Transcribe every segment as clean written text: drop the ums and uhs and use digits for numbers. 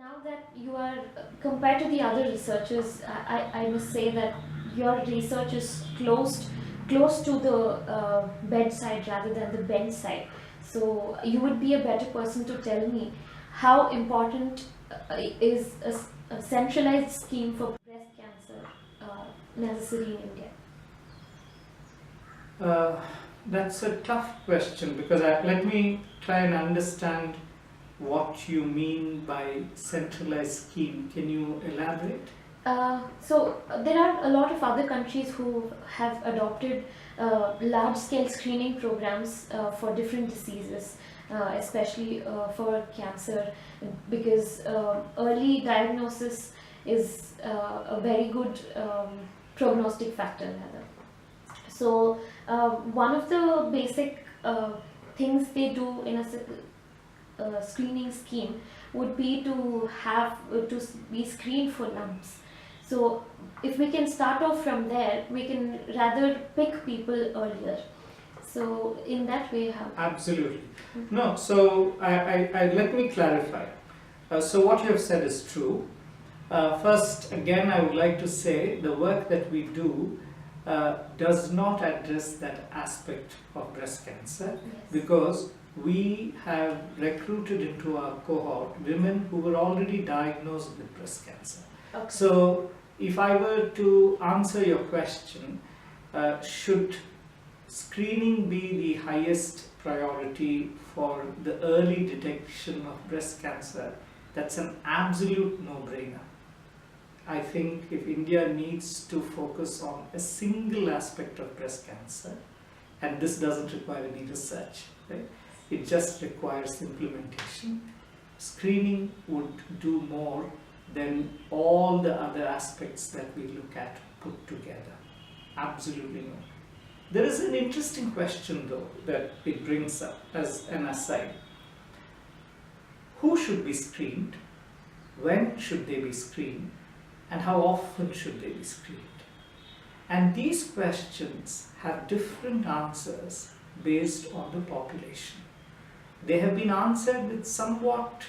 Now that you are, compared to the other researchers, I must say that your research is close to the bedside rather than the bend side. So you would be a better person to tell me how important is a centralized scheme for breast cancer necessary in India. That's a tough question because let me try and understand what you mean by centralized scheme. Can you elaborate? There are a lot of other countries who have adopted large-scale screening programs for different diseases, especially for cancer, because early diagnosis is a very good prognostic factor, rather. So one of the basic things they do in a screening scheme would be to have to be screened for lumps. So if we can start off from there, we can rather pick people earlier. So in that way, how? Absolutely. No, so I let me clarify. So what you have said is true. First, again, I would like to say the work that we do does not address that aspect of breast cancer, Yes. because we have recruited into our cohort women who were already diagnosed with breast cancer. Okay. So if I were to answer your question, should screening be the highest priority for the early detection of breast cancer? That's an absolute no-brainer. I think if India needs to focus on a single aspect of breast cancer, and this doesn't require any research, right? It just requires implementation. Screening would do more than all the other aspects that we look at put together. Absolutely no. There is an interesting question though that it brings up as an aside. Who should be screened? When should they be screened? And how often should they be screened? And these questions have different answers based on the population. They have been answered with somewhat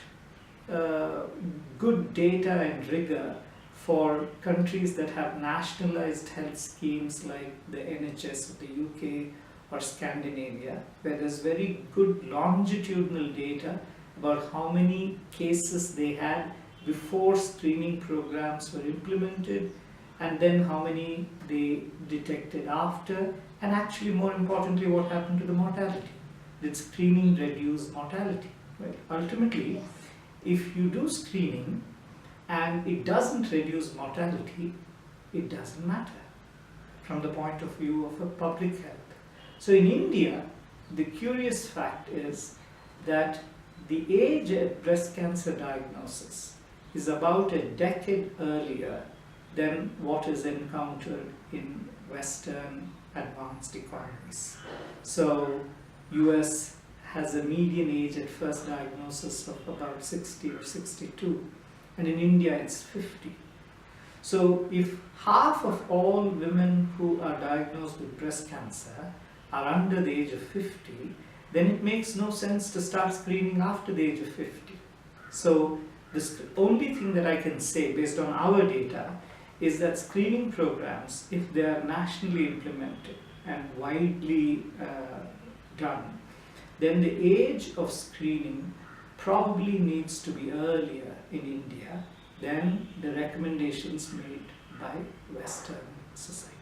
good data and rigor for countries that have nationalized health schemes like the NHS of the UK or Scandinavia, where there's very good longitudinal data about how many cases they had before screening programs were implemented, and then how many they detected after, and actually more importantly what happened to the mortality. Did screening reduce mortality? Right? Ultimately, Yes. if you do screening and it doesn't reduce mortality, it doesn't matter from the point of view of a public health. So in India, the curious fact is that the age at breast cancer diagnosis is about a decade earlier than what is encountered in Western advanced economies. So US has a median age at first diagnosis of about 60 or 62, and in India it's 50. So if half of all women who are diagnosed with breast cancer are under the age of 50, then it makes no sense to start screening after the age of 50. So the only thing that I can say based on our data is that screening programs, if they are nationally implemented and widely done, then the age of screening probably needs to be earlier in India than the recommendations made by Western society.